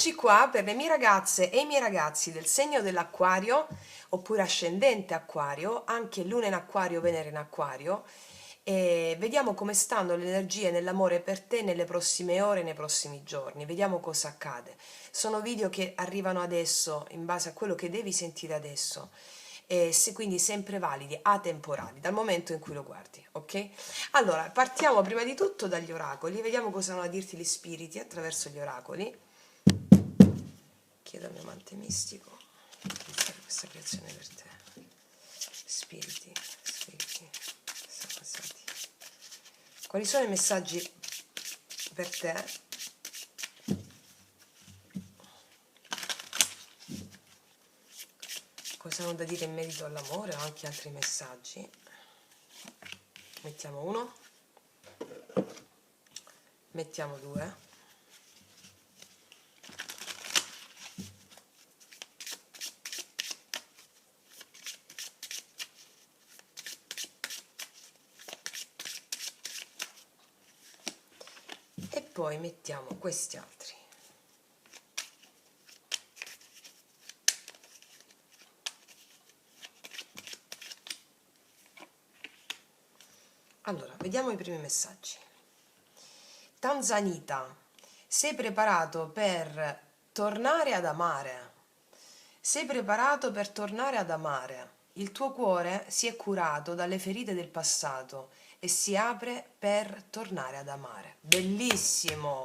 Eccoci qua per le mie ragazze e i miei ragazzi del segno dell'Acquario, oppure ascendente Acquario, anche Luna in Acquario, Venere in Acquario, e vediamo come stanno le energie nell'amore per te nelle prossime ore, nei prossimi giorni, vediamo cosa accade. Sono video che arrivano adesso, in base a quello che devi sentire adesso, e quindi sempre validi, atemporali, dal momento in cui lo guardi, ok? Allora, partiamo prima di tutto dagli oracoli, vediamo cosa hanno a dirti gli spiriti attraverso gli oracoli. Chiedo al mio amante mistico questa creazione per te. Spiriti, passati. Quali sono i messaggi per te? Cosa hanno da dire in merito all'amore o anche altri messaggi? Mettiamo uno, mettiamo due. E poi mettiamo questi altri. Allora, vediamo i primi messaggi. Tanzanita, sei preparato per tornare ad amare? Sei preparato per tornare ad amare. Il tuo cuore si è curato dalle ferite del passato e si apre per tornare ad amare. Bellissimo!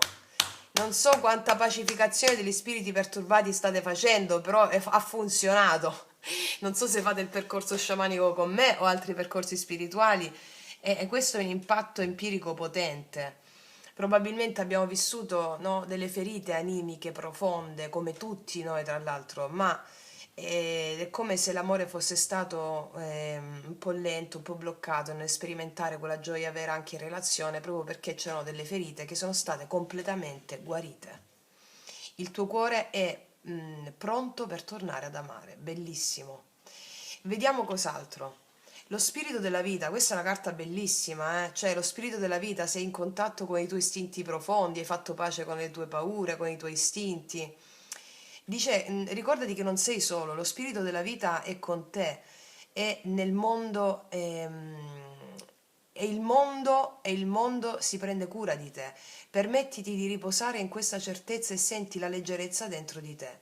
Non so quanta pacificazione degli spiriti perturbati state facendo, però ha funzionato. Non so se fate il percorso sciamanico con me o altri percorsi spirituali, e questo è un impatto empirico potente. Probabilmente abbiamo vissuto, no, delle ferite animiche profonde, come tutti noi tra l'altro, ma è come se l'amore fosse stato un po' lento, un po' bloccato nel sperimentare quella gioia vera anche in relazione, proprio perché c'erano delle ferite che sono state completamente guarite. Il tuo cuore è pronto per tornare ad amare, bellissimo. Vediamo cos'altro. Lo spirito della vita, questa è una carta bellissima, cioè lo spirito della vita, sei in contatto con i tuoi istinti profondi, hai fatto pace con le tue paure, con i tuoi istinti. Dice, ricordati che non sei solo, lo spirito della vita è con te, è nel mondo, e il mondo si prende cura di te. Permettiti di riposare in questa certezza e senti la leggerezza dentro di te.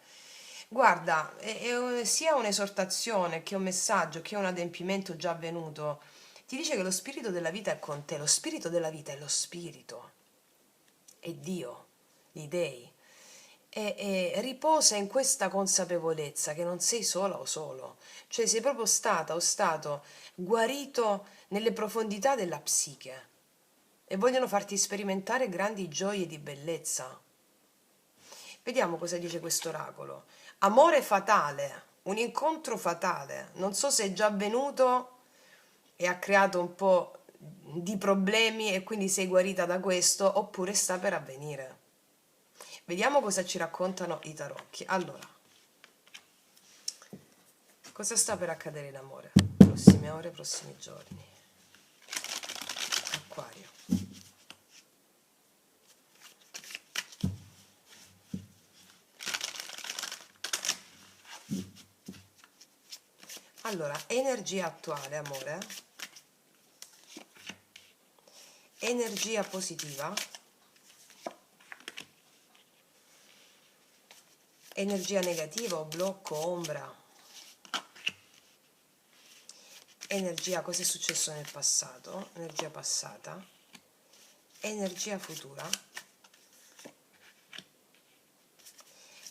Guarda, è sia un'esortazione che un messaggio che un adempimento già avvenuto. Ti dice che lo spirito della vita è con te, lo spirito della vita è lo spirito, è Dio, gli dei. E riposa in questa consapevolezza che non sei sola o solo, cioè sei proprio stata o stato guarito nelle profondità della psiche e vogliono farti sperimentare grandi gioie di bellezza. Vediamo cosa dice questo oracolo. Amore fatale, un incontro fatale. Non so se è già avvenuto e ha creato un po' di problemi e quindi sei guarita da questo, oppure sta per avvenire. Vediamo cosa ci raccontano i tarocchi. Allora, cosa sta per accadere in amore? Prossime ore, prossimi giorni. Acquario. Allora, energia attuale, amore. Energia positiva. Energia negativa o blocco, ombra. Energia, cosa è successo nel passato, energia passata, energia futura,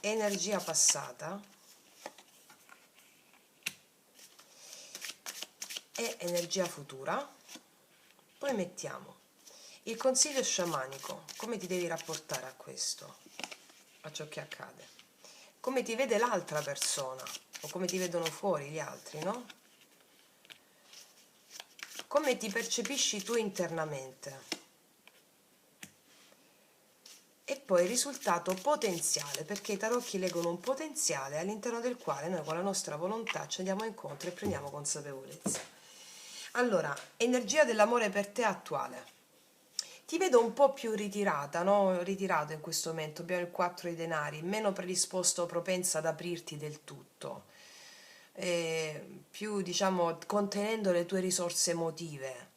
energia passata e energia futura. Poi mettiamo il consiglio sciamanico, come ti devi rapportare a questo, a ciò che accade, come ti vede l'altra persona o come ti vedono fuori gli altri, no? Come ti percepisci tu internamente. E poi il risultato potenziale, perché i tarocchi leggono un potenziale all'interno del quale noi con la nostra volontà ci andiamo incontro e prendiamo consapevolezza. Allora, energia dell'amore per te attuale. ti vedo un po' più ritirata, no? Ritirato in questo momento, abbiamo il 4 di denari, meno predisposto o propensa ad aprirti del tutto, più diciamo contenendo le tue risorse emotive,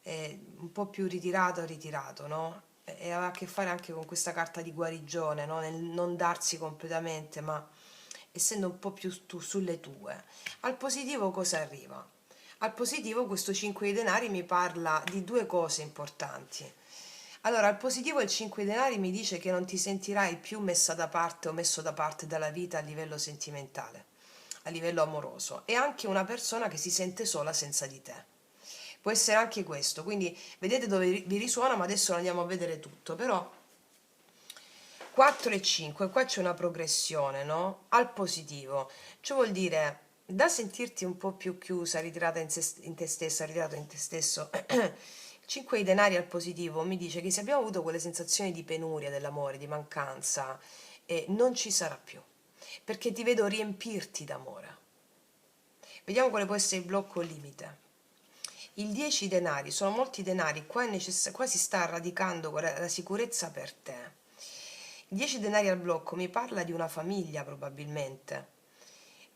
un po' più ritirato o ritirato, no? E ha a che fare anche con questa carta di guarigione, no? Nel non darsi completamente, ma essendo un po' più tu sulle tue. Al positivo cosa arriva? Al positivo questo 5 di denari mi parla di due cose importanti. Allora, al positivo il 5 di denari mi dice che non ti sentirai più messa da parte o messo da parte dalla vita a livello sentimentale, a livello amoroso. È anche una persona che si sente sola senza di te. Può essere anche questo, quindi vedete dove vi risuona, ma adesso lo andiamo a vedere tutto. Però 4 e 5, qua c'è una progressione, no? Al positivo, ciò vuol dire da sentirti un po' più chiusa, ritirata in te stessa, ritirato in te stesso. 5 di denari al positivo mi dice che se abbiamo avuto quelle sensazioni di penuria dell'amore, di mancanza, non ci sarà più, perché ti vedo riempirti d'amore. Vediamo quale può essere il blocco limite. Il 10 denari, sono molti denari, qua si sta radicando la sicurezza per te. Il 10 denari al blocco mi parla di una famiglia probabilmente,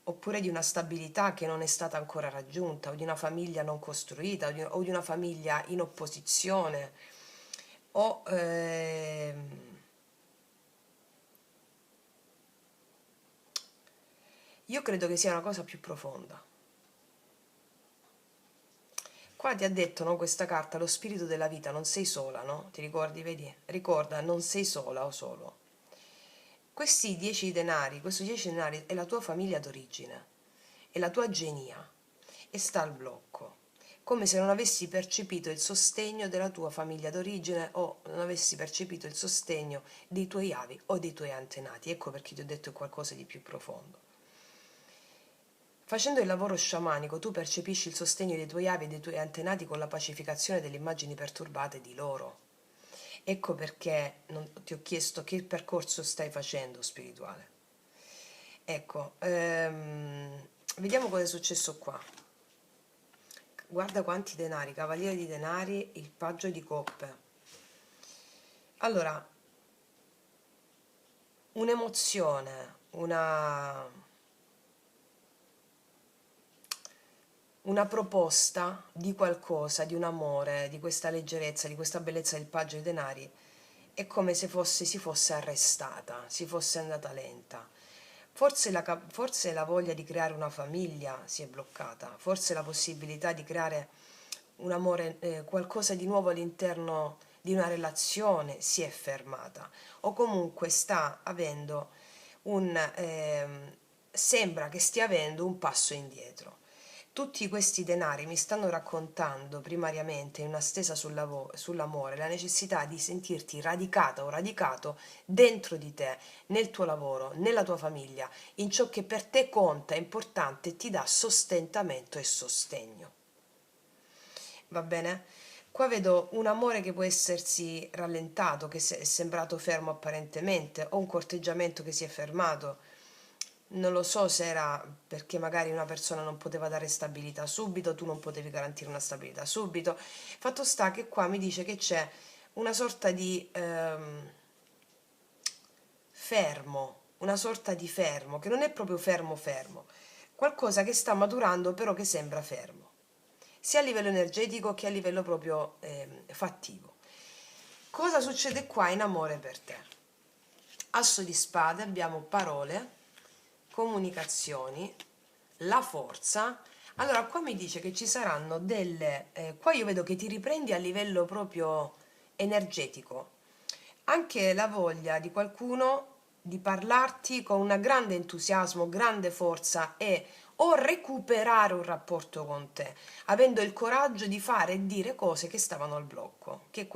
oppure di una stabilità che non è stata ancora raggiunta, o di una famiglia non costruita, o di una famiglia in opposizione, o io credo che sia una cosa più profonda. Qua ti ha detto, no, questa carta, lo spirito della vita, non sei sola, no? Ti ricordi, vedi? Ricorda, non sei sola o solo. Questi 10 denari, questo 10 denari è la tua famiglia d'origine, è la tua genia e sta al blocco, come se non avessi percepito il sostegno della tua famiglia d'origine o non avessi percepito il sostegno dei tuoi avi o dei tuoi antenati. Ecco perché ti ho detto qualcosa di più profondo. Facendo il lavoro sciamanico tu percepisci il sostegno dei tuoi avi e dei tuoi antenati con la pacificazione delle immagini perturbate di loro. Ecco perché ti ho chiesto che percorso stai facendo spirituale. Ecco, vediamo cosa è successo qua. Guarda quanti denari, cavaliere di denari, il paggio di coppe. Allora, un'emozione, una proposta di qualcosa, di un amore, di questa leggerezza, di questa bellezza del paggio di denari, è come se si fosse arrestata, si fosse andata lenta. Forse la voglia di creare una famiglia si è bloccata, forse la possibilità di creare un amore, qualcosa di nuovo all'interno di una relazione si è fermata, o comunque sta avendo sembra che stia avendo un passo indietro. Tutti questi denari mi stanno raccontando primariamente in una stesa sull'amore la necessità di sentirti radicata o radicato dentro di te, nel tuo lavoro, nella tua famiglia, in ciò che per te conta, è importante e ti dà sostentamento e sostegno. Va bene? Qua vedo un amore che può essersi rallentato, che è sembrato fermo apparentemente, o un corteggiamento che si è fermato. Non lo so se era perché magari una persona non poteva dare stabilità subito, tu non potevi garantire una stabilità subito. Fatto sta che qua mi dice che c'è una sorta di fermo, una sorta di fermo, che non è proprio fermo fermo, qualcosa che sta maturando però che sembra fermo, sia a livello energetico che a livello proprio fattivo. Cosa succede qua in amore per te? Asso di spade, abbiamo parole, comunicazioni, la forza. Allora qua mi dice che ci saranno qua io vedo che ti riprendi a livello proprio energetico, anche la voglia di qualcuno di parlarti con un grande entusiasmo, grande forza e o recuperare un rapporto con te, avendo il coraggio di fare e dire cose che stavano al blocco, che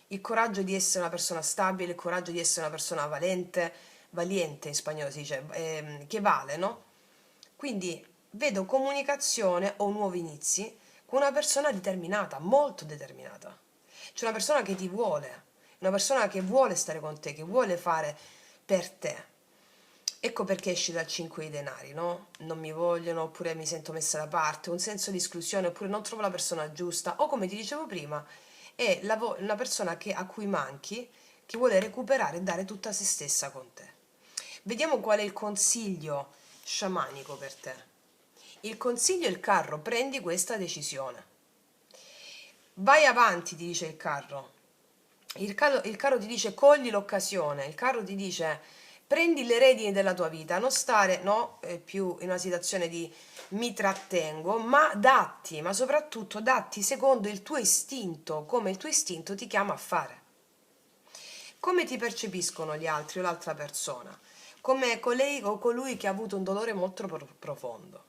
il coraggio di essere una persona stabile, il coraggio di essere una persona valiente in spagnolo si dice, che vale, no? Quindi vedo comunicazione o nuovi inizi con una persona determinata, molto determinata. C'è una persona che ti vuole, una persona che vuole stare con te, che vuole fare per te. Ecco perché esci dal 5 di denari, no? Non mi vogliono, oppure mi sento messa da parte, un senso di esclusione, oppure non trovo la persona giusta, o come ti dicevo prima, è una persona a cui manchi, che vuole recuperare e dare tutta se stessa con te. Vediamo qual è il consiglio sciamanico per te. Il consiglio è il carro: prendi questa decisione. Vai avanti, ti dice il carro. Il carro ti dice cogli l'occasione, il carro ti dice prendi le redini della tua vita, non stare più in una situazione di mi trattengo, ma datti, ma soprattutto datti secondo il tuo istinto, come il tuo istinto ti chiama a fare. Come ti percepiscono gli altri o l'altra persona? Come colei o colui che ha avuto un dolore molto profondo.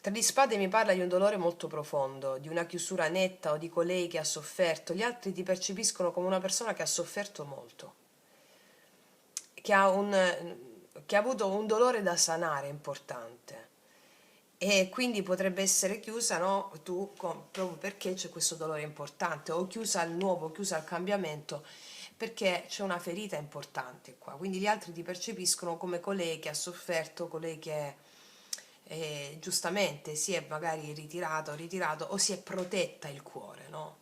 Tre di spade mi parla di un dolore molto profondo, di una chiusura netta o di colei che ha sofferto. Gli altri ti percepiscono come una persona che ha sofferto molto, che ha avuto un dolore da sanare importante e quindi potrebbe essere chiusa, no? Proprio perché c'è questo dolore importante, o chiusa al nuovo, chiusa al cambiamento, perché c'è una ferita importante qua. Quindi gli altri ti percepiscono come colei che ha sofferto, colei che giustamente si è magari ritirato o si è protetta il cuore, no?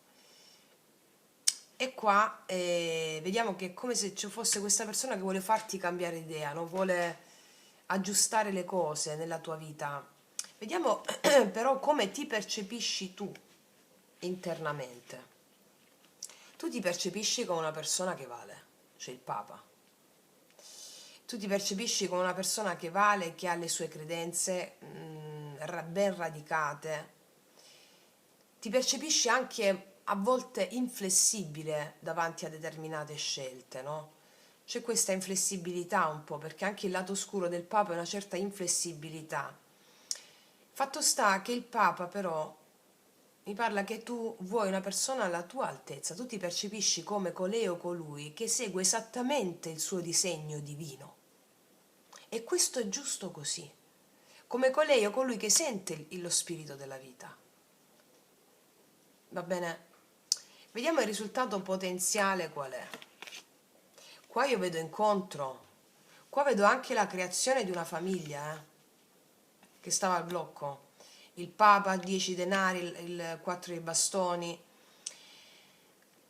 E qua vediamo che è come se ci fosse questa persona che vuole farti cambiare idea, no? Vuole aggiustare le cose nella tua vita. Vediamo però come ti percepisci tu internamente. Tu ti percepisci come una persona che vale, cioè il Papa. Tu ti percepisci come una persona che vale, che ha le sue credenze ben radicate. Ti percepisci anche a volte inflessibile davanti a determinate scelte, no? C'è questa inflessibilità un po', perché anche il lato oscuro del Papa è una certa inflessibilità. Fatto sta che il Papa però mi parla che tu vuoi una persona alla tua altezza, tu ti percepisci come colei o colui che segue esattamente il suo disegno divino. E questo è giusto così, come colei o colui che sente lo spirito della vita. Va bene? Vediamo il risultato potenziale qual è. Qua io vedo incontro, qua vedo anche la creazione di una famiglia, che stava al blocco. Il Papa, 10 denari, il 4 di bastoni.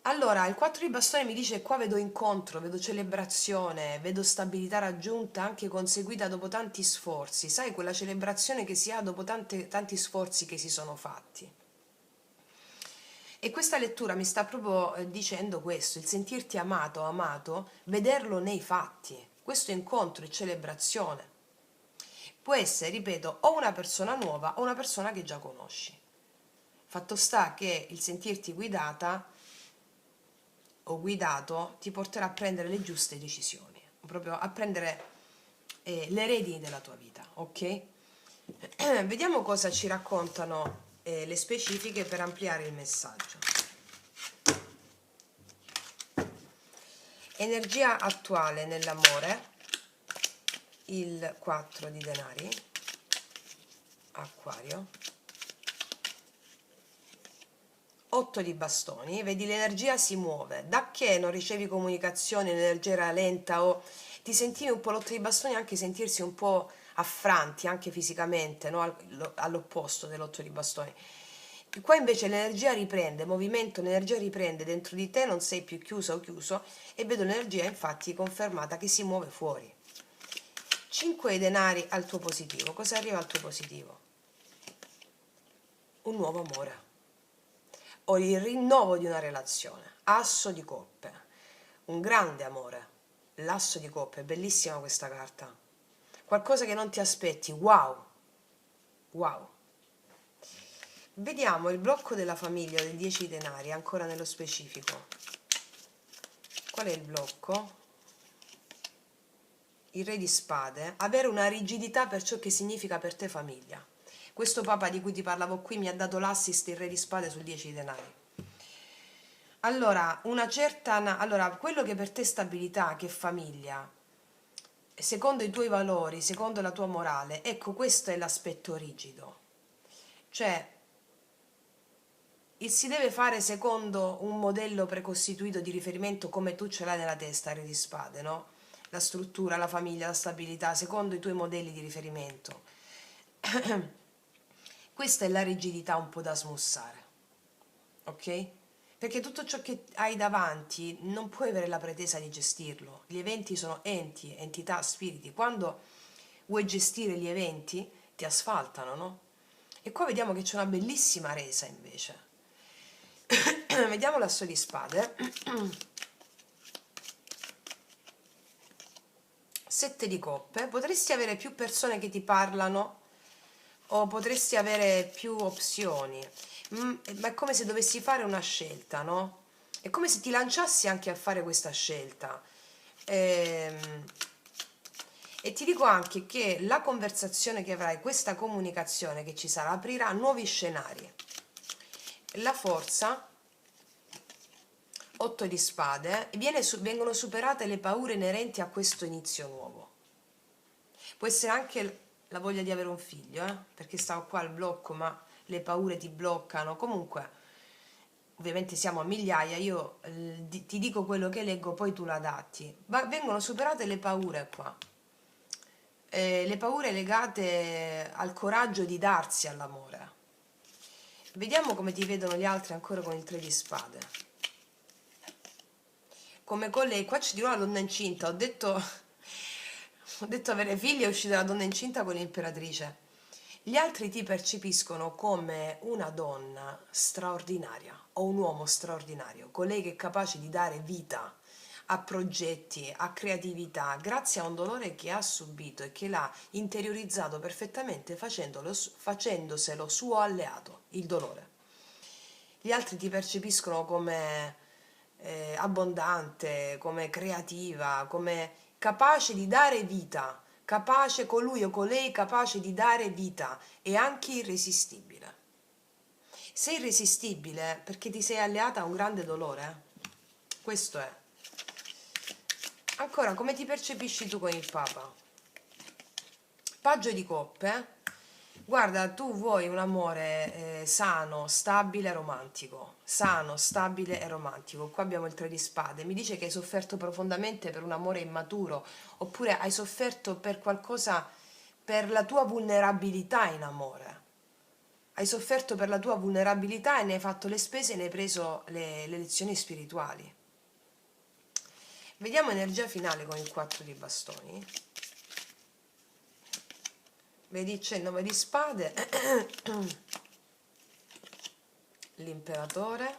Allora, il 4 di bastoni mi dice qua vedo incontro, vedo celebrazione, vedo stabilità raggiunta anche conseguita dopo tanti sforzi. Sai, quella celebrazione che si ha dopo tanti sforzi che si sono fatti. E questa lettura mi sta proprio dicendo questo, il sentirti amato, vederlo nei fatti. Questo incontro e celebrazione può essere, ripeto, o una persona nuova o una persona che già conosci. Fatto sta che il sentirti guidata o guidato ti porterà a prendere le giuste decisioni, proprio a prendere le redini della tua vita, ok? Vediamo cosa ci raccontano le specifiche per ampliare il messaggio. Energia attuale nell'amore, il 4 di denari, Acquario, 8 di bastoni, vedi l'energia si muove, da che non ricevi comunicazioni, l'energia era lenta o ti sentivi un po' l'8 di bastoni, anche sentirsi un po' affranti anche fisicamente, no? All'opposto dell'8 di bastoni. Qua invece l'energia riprende, movimento, l'energia riprende dentro di te, non sei più chiusa o chiuso e vedo l'energia infatti confermata che si muove fuori. 5 denari al tuo positivo, cosa arriva al tuo positivo? Un nuovo amore o il rinnovo di una relazione, asso di coppe, un grande amore, l'asso di coppe, bellissima questa carta, qualcosa che non ti aspetti, wow, wow. Vediamo il blocco della famiglia del 10 denari, ancora nello specifico. Qual è il blocco? Il re di spade, avere una rigidità per ciò che significa per te famiglia. Questo Papa di cui ti parlavo qui mi ha dato l'assist, il re di spade sul 10 denari. Allora, quello che per te è stabilità, che è famiglia, secondo i tuoi valori, secondo la tua morale, ecco, questo è l'aspetto rigido. Cioè, si deve fare secondo un modello precostituito di riferimento come tu ce l'hai nella testa, re di spade, no? La struttura, la famiglia, la stabilità, secondo i tuoi modelli di riferimento. Questa è la rigidità un po' da smussare. ok? Perché tutto ciò che hai davanti non puoi avere la pretesa di gestirlo. Gli eventi sono enti, entità, spiriti. Quando vuoi gestire gli eventi, ti asfaltano, no? E qua vediamo che c'è una bellissima resa invece. Vediamo l'asso di spade. 7 di coppe. Potresti avere più persone che ti parlano o potresti avere più opzioni. Ma è come se dovessi fare una scelta, no? È come se ti lanciassi anche a fare questa scelta. Ehm, E ti dico anche che la conversazione che avrai, questa comunicazione che ci sarà, aprirà nuovi scenari. La forza, 8 di spade, vengono superate le paure inerenti a questo inizio nuovo. Può essere anche la voglia di avere un figlio, perché stavo qua al blocco, ma le paure ti bloccano. Comunque, ovviamente siamo a migliaia, io ti dico quello che leggo, poi tu la adatti. Vengono superate le paure qua. Le paure legate al coraggio di darsi all'amore. Vediamo come ti vedono gli altri ancora con il 3 di spade. Come con lei, qua c'è di nuovo la donna incinta, ho detto avere figli è uscita la donna incinta con l'imperatrice. Gli altri ti percepiscono come una donna straordinaria o un uomo straordinario, colei che è capace di dare vita a progetti, a creatività, grazie a un dolore che ha subito e che l'ha interiorizzato perfettamente facendoselo suo alleato, il dolore. Gli altri ti percepiscono come abbondante, come creativa, come capace di dare vita, capace colui o colei capace di dare vita e anche irresistibile. Sei irresistibile perché ti sei alleata a un grande dolore. Questo è. Ancora, come ti percepisci tu con il Papa? Paggio di coppe. Guarda, tu vuoi un amore sano, stabile e romantico. Sano, stabile e romantico. Qua abbiamo il 3 di spade. Mi dice che hai sofferto profondamente per un amore immaturo, oppure hai sofferto per qualcosa, per la tua vulnerabilità in amore. Hai sofferto per la tua vulnerabilità e ne hai fatto le spese e ne hai preso le lezioni spirituali. Vediamo energia finale con il 4 di bastoni. Vedi c'è il 9 di spade, l'imperatore.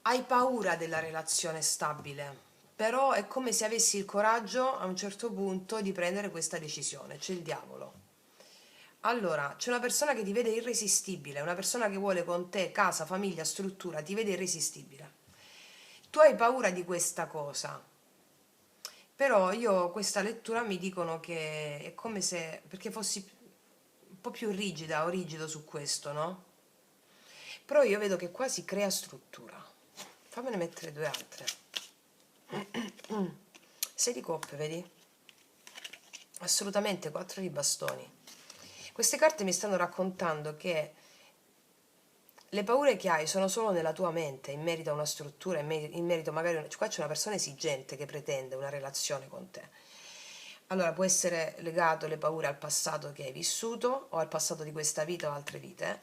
Hai paura della relazione stabile, però è come se avessi il coraggio a un certo punto di prendere questa decisione. C'è il diavolo. Allora, c'è una persona che ti vede irresistibile, una persona che vuole con te casa, famiglia, struttura, ti vede irresistibile. Tu hai paura di questa cosa, però io questa lettura mi dicono che è come se, perché fossi un po' più rigida o rigido su questo, no? Però io vedo che qua si crea struttura. Fammene mettere due altre. 6 di coppe, vedi? Assolutamente 4 di bastoni. Queste carte mi stanno raccontando che le paure che hai sono solo nella tua mente in merito a una struttura, in merito magari qua c'è una persona esigente che pretende una relazione con te. Allora può essere legato le paure al passato che hai vissuto o al passato di questa vita o altre vite.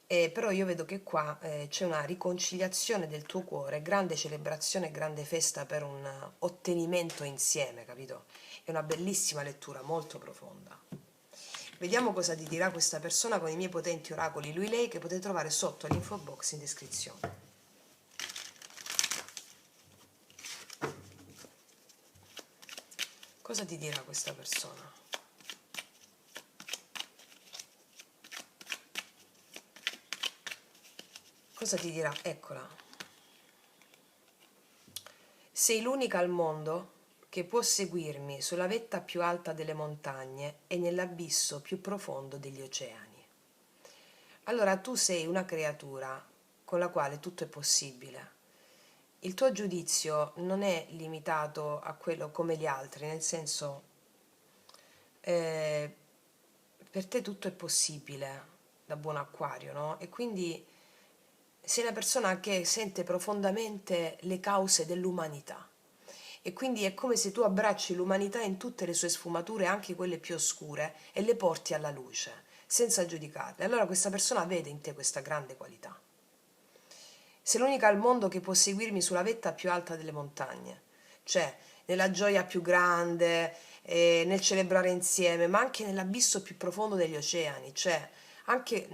Però io vedo che qua c'è una riconciliazione del tuo cuore, grande celebrazione, grande festa per un ottenimento insieme, capito? È una bellissima lettura, molto profonda. Vediamo cosa ti dirà questa persona con i miei potenti oracoli, lui lei, che potete trovare sotto all'info box in descrizione. Cosa ti dirà questa persona? Cosa ti dirà? Eccola. Sei l'unica al mondo che può seguirmi sulla vetta più alta delle montagne e nell'abisso più profondo degli oceani. Allora tu sei una creatura con la quale tutto è possibile. Il tuo giudizio non è limitato a quello come gli altri, nel senso, eh, per te tutto è possibile da buon acquario, no? E quindi sei una persona che sente profondamente le cause dell'umanità. E quindi è come se tu abbracci l'umanità in tutte le sue sfumature, anche quelle più oscure, e le porti alla luce. senza giudicarle. Allora questa persona vede in te questa grande qualità. Sei l'unica al mondo che può seguirmi sulla vetta più alta delle montagne, cioè nella gioia più grande, nel celebrare insieme, ma anche nell'abisso più profondo degli oceani, cioè anche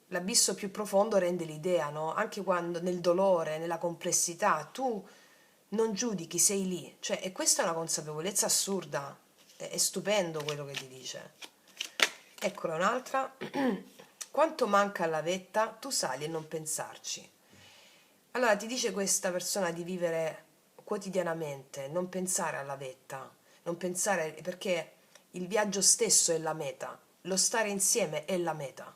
l'abisso più profondo rende l'idea, no? Anche quando nel dolore, nella complessità, tu non giudichi, sei lì, cioè, e questa è una consapevolezza assurda, è stupendo quello che ti dice. Eccola un'altra. Quanto manca alla vetta, tu sali e non pensarci. Allora ti dice questa persona di vivere quotidianamente, non pensare alla vetta, non pensare perché il viaggio stesso è la meta, lo stare insieme è la meta.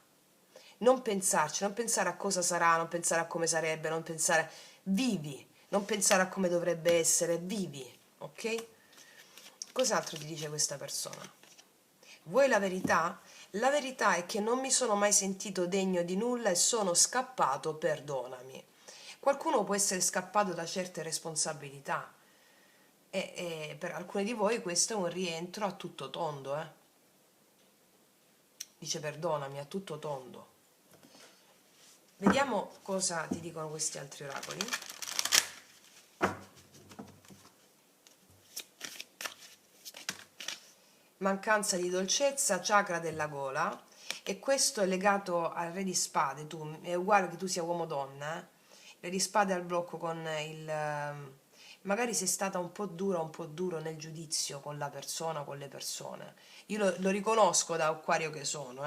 Non pensarci, non pensare a cosa sarà, non pensare a come sarebbe, non pensare, vivi, non pensare a come dovrebbe essere, vivi, ok? Cos'altro ti dice questa persona? Vuoi la verità? La verità è che non mi sono mai sentito degno di nulla e sono scappato, perdonami. Qualcuno può essere scappato da certe responsabilità e per alcuni di voi questo è un rientro a tutto tondo, eh? Dice perdonami, a tutto tondo. Vediamo cosa ti dicono questi altri oracoli. Mancanza di dolcezza, chakra della gola, e questo è legato al re di spade, tu, è uguale che tu sia uomo o donna, re di spade al blocco con magari sei stata un po' dura, un po' duro nel giudizio con la persona, con le persone. Io lo riconosco da acquario che sono,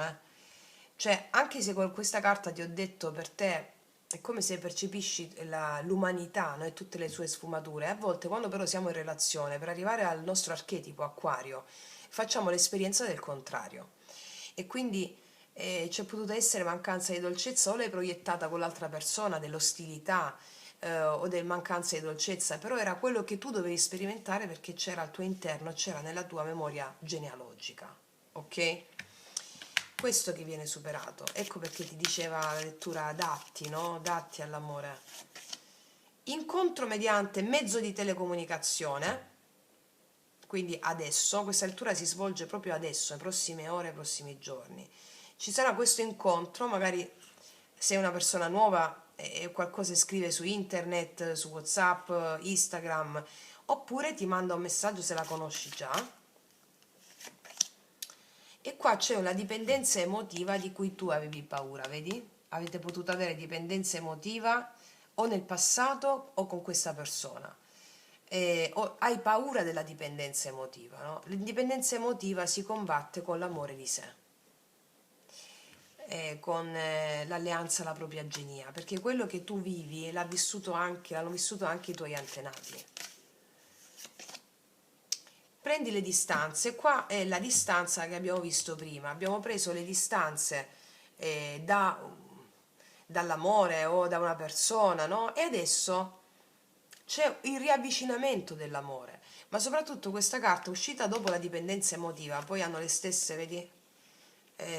cioè anche se con questa carta ti ho detto per te è come se percepisci l'umanità, no? E tutte le sue sfumature, a volte quando però siamo in relazione, per arrivare al nostro archetipo acquario, facciamo l'esperienza del contrario e quindi c'è potuta essere mancanza di dolcezza o l'hai proiettata con l'altra persona, dell'ostilità o del mancanza di dolcezza, però era quello che tu dovevi sperimentare perché c'era al tuo interno, c'era nella tua memoria genealogica, ok? Questo che viene superato, ecco perché ti diceva la lettura datti, no? Datti all'amore. Incontro mediante mezzo di telecomunicazione, quindi adesso, questa lettura si svolge proprio adesso, le prossime ore, i prossimi giorni. Ci sarà questo incontro, magari sei una persona nuova e qualcosa scrive su internet, su WhatsApp, Instagram, oppure ti manda un messaggio se la conosci già. E qua c'è una dipendenza emotiva di cui tu avevi paura, vedi? Avete potuto avere dipendenza emotiva o nel passato o con questa persona. O hai paura della dipendenza emotiva, no? L'indipendenza emotiva si combatte con l'amore di sé, con l'alleanza alla propria genia, perché quello che tu vivi l'hanno vissuto anche i tuoi antenati. Prendi le distanze, qua è la distanza che abbiamo visto prima, abbiamo preso le distanze dall'amore o da una persona, no? E adesso c'è il riavvicinamento dell'amore, ma soprattutto questa carta uscita dopo la dipendenza emotiva, poi hanno le stesse, vedi?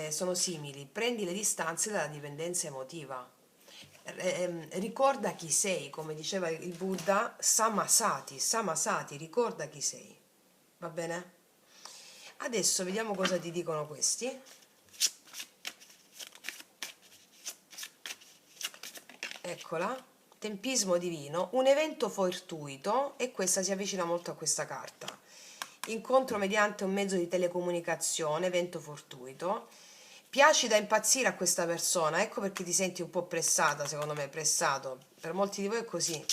Sono simili, prendi le distanze dalla dipendenza emotiva. Ricorda chi sei, come diceva il Buddha, samasati, samasati, ricorda chi sei. Va bene? Adesso vediamo cosa ti dicono questi. Eccola. Tempismo divino, un evento fortuito, e questa si avvicina molto a questa carta. Incontro mediante un mezzo di telecomunicazione, evento fortuito. Piaci da impazzire a questa persona, ecco perché ti senti un po' pressata, secondo me, pressato. Per molti di voi è così.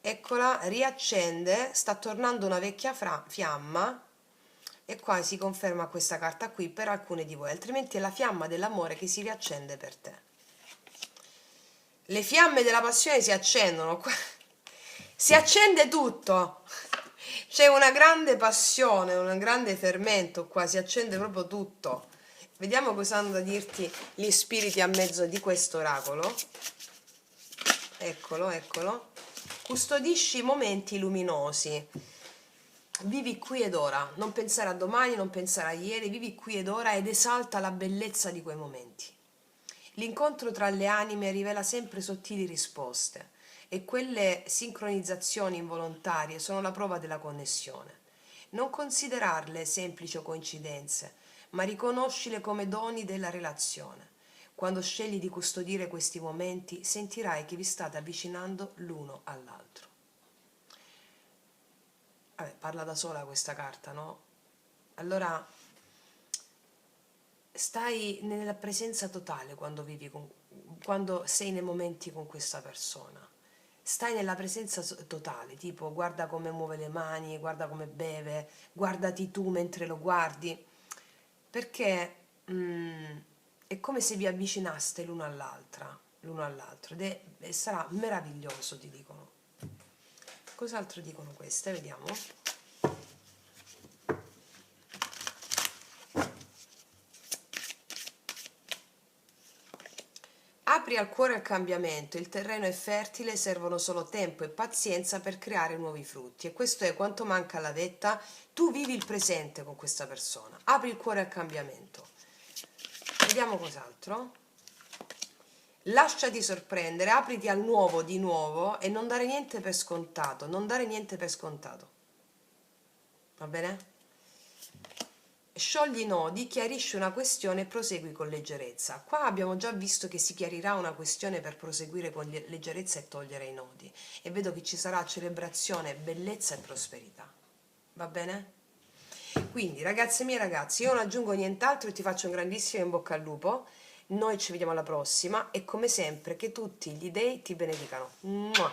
Eccola, riaccende, sta tornando una vecchia fiamma, e qua si conferma questa carta qui per alcune di voi, altrimenti è la fiamma dell'amore che si riaccende per te. Le fiamme della passione si accendono, si accende tutto, c'è una grande passione, un grande fermento qua, si accende proprio tutto. Vediamo cosa hanno da dirti gli spiriti a mezzo di questo oracolo. Eccolo, eccolo. Custodisci i momenti luminosi. Vivi qui ed ora, non pensare a domani, non pensare a ieri, vivi qui ed ora ed esalta la bellezza di quei momenti. L'incontro tra le anime rivela sempre sottili risposte e quelle sincronizzazioni involontarie sono la prova della connessione. Non considerarle semplici coincidenze, ma riconoscile come doni della relazione. Quando scegli di custodire questi momenti, sentirai che vi state avvicinando l'uno all'altro. Vabbè, parla da sola questa carta, no? Allora, stai nella presenza totale quando sei nei momenti con questa persona. Stai nella presenza totale, tipo guarda come muove le mani, guarda come beve, guardati tu mentre lo guardi, perché è come se vi avvicinaste l'uno all'altro, e sarà meraviglioso, ti dicono. Cos'altro dicono queste? Vediamo. Apri al cuore al cambiamento, il terreno è fertile, servono solo tempo e pazienza per creare nuovi frutti. E questo è quanto manca alla vetta. Tu vivi il presente con questa persona, apri il cuore al cambiamento. Vediamo cos'altro. Lasciati sorprendere, apriti al nuovo di nuovo e non dare niente per scontato, non dare niente per scontato. Va bene? Sciogli i nodi, chiarisci una questione e prosegui con leggerezza. Qua abbiamo già visto che si chiarirà una questione per proseguire con leggerezza e togliere i nodi. E vedo che ci sarà celebrazione, bellezza e prosperità. Va bene? Quindi, ragazze mie e ragazzi, io non aggiungo nient'altro e ti faccio un grandissimo in bocca al lupo. Noi ci vediamo alla prossima e come sempre che tutti gli dei ti benedicano. Mua!